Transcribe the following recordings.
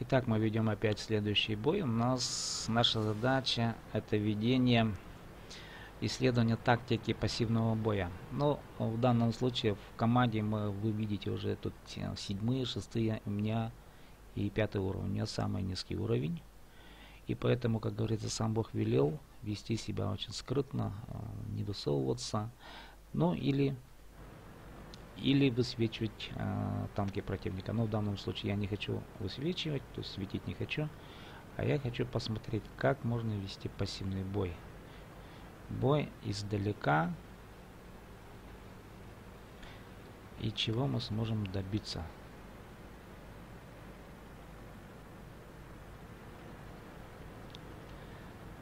Итак, мы ведем опять следующий бой. У нас наша задача это ведение исследования тактики пассивного боя. Но в данном случае в команде вы видите уже тут 7-е, 6-е у меня и 5-й уровень. У меня самый низкий уровень. И поэтому, как говорится, сам Бог велел вести себя очень скрытно, не высовываться. Ну или высвечивать танки противника. Но в данном случае я не хочу высвечивать, то есть светить не хочу. А я хочу посмотреть, как можно вести пассивный бой. Бой издалека. И чего мы сможем добиться.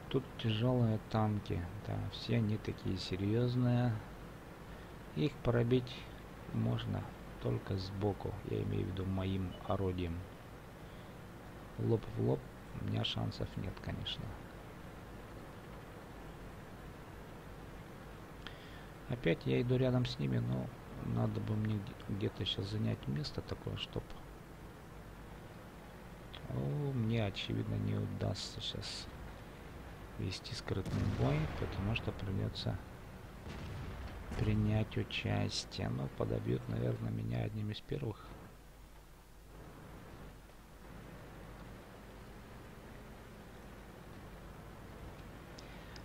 Тут тяжелые танки. Да, все они такие серьезные. Их пробить можно только сбоку. Я имею в виду моим орудием. Лоб в лоб у меня шансов нет, конечно. Опять я иду рядом с ними, но надо бы мне где-то сейчас занять место такое, чтобы... Мне очевидно не удастся сейчас вести скрытный бой, потому что придется принять участие. Но подобьют, наверное, меня одним из первых.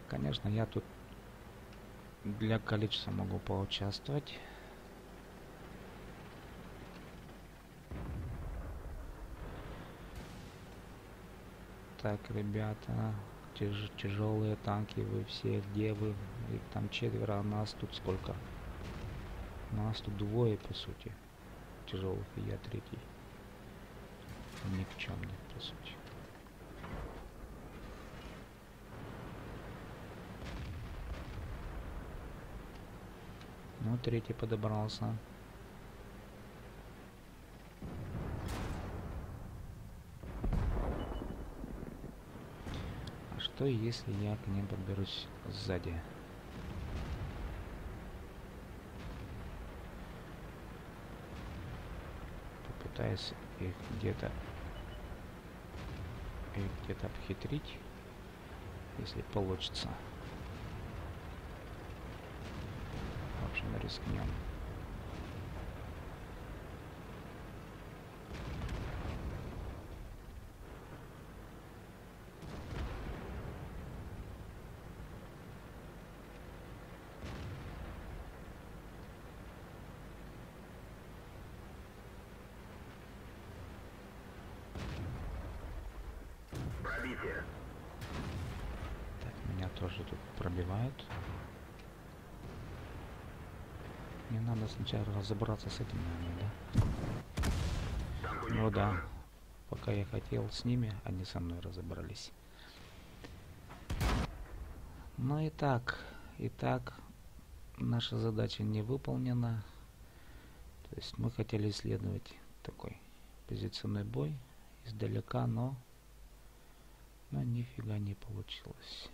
Конечно, я тут для количества могу поучаствовать. Так, ребята, тяжелые танки, вы все, где вы? Их там 4, а нас тут сколько? Нас тут 2, по сути, тяжелых, и я 3-й. Никчемный, по сути. Ну, 3-й подобрался. А что если я к ним подберусь сзади? Попытаюсь их где-то обхитрить, если получится. В общем, рискнем. Так, меня тоже тут пробивают. Мне надо сначала разобраться с этим, наверное, да? Ну да. Пока я хотел с ними, они со мной разобрались. Ну итак, наша задача не выполнена. То есть мы хотели исследовать такой позиционный бой издалека, но нифига не получилось.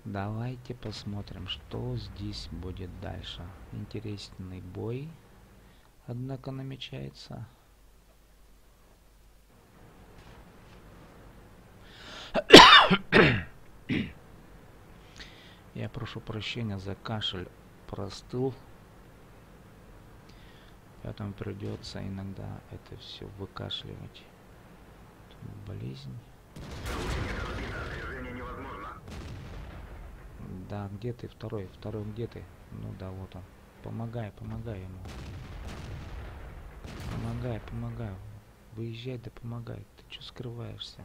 Давайте посмотрим, что здесь будет дальше. Интересный бой, однако, намечается. Я прошу прощения за кашель, простыл. Поэтому придется иногда это все выкашливать. Болезнь. Да, где ты, второй где ты? Ну да, вот он. Помогай ему. Помогай. Выезжай, да помогай. Ты что скрываешься?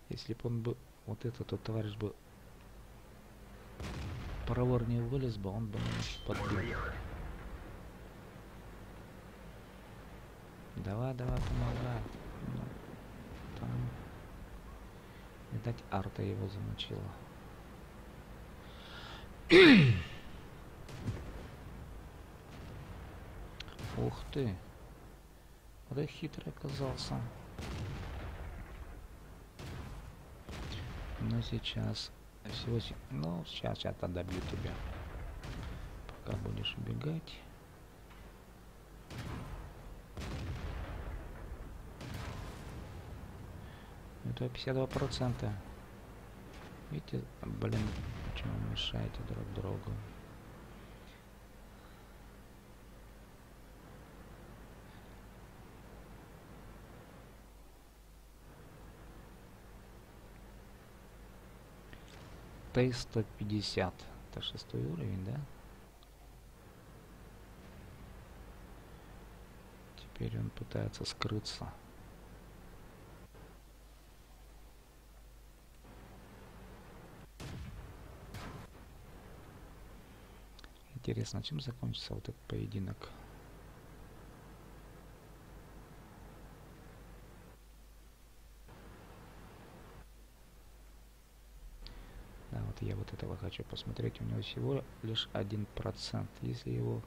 Если бы он бы, вот этот вот товарищ бы проворнее вылез бы, он бы меня подбил. Давай, помогай. Ну, там... Видать, арта его замочила. Ух ты. Вот и хитрый оказался. Но сейчас... сейчас добью тебя. пока будешь убегать. Это 52%. Видите, блин, почему мешаете друг другу? Т-150. Это 6-й уровень, да? Теперь он пытается скрыться. Интересно, чем закончится вот этот поединок? Да, вот я вот этого хочу посмотреть. У него всего лишь 1%. Если его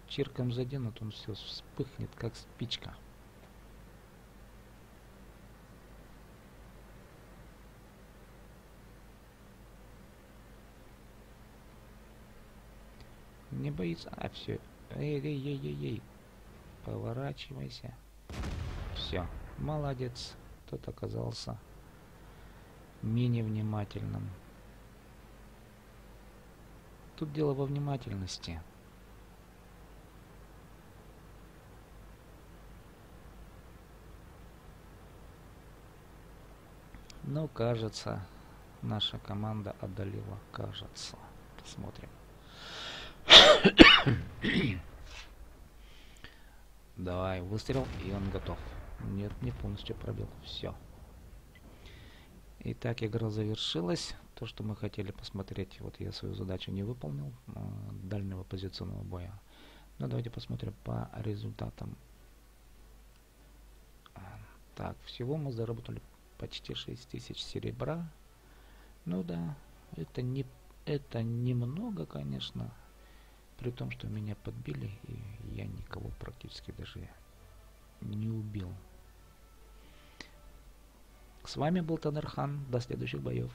чирком заденут, он все вспыхнет, как спичка. Не боится. А, все. Эй. Поворачивайся. Все. Молодец. Тот оказался менее внимательным. Тут дело во внимательности. Но, кажется, наша команда одолела. Кажется. Посмотрим. Давай, выстрел, и он готов. Нет, не полностью пробил. Все. Итак, игра завершилась. То, что мы хотели посмотреть, вот я свою задачу не выполнил, дальнего позиционного боя. Но давайте посмотрим по результатам. Так, всего мы заработали почти 6000 серебра. Ну да, это немного, конечно. При том, что меня подбили, и я никого практически даже не убил. С вами был Танерхан. До следующих боев.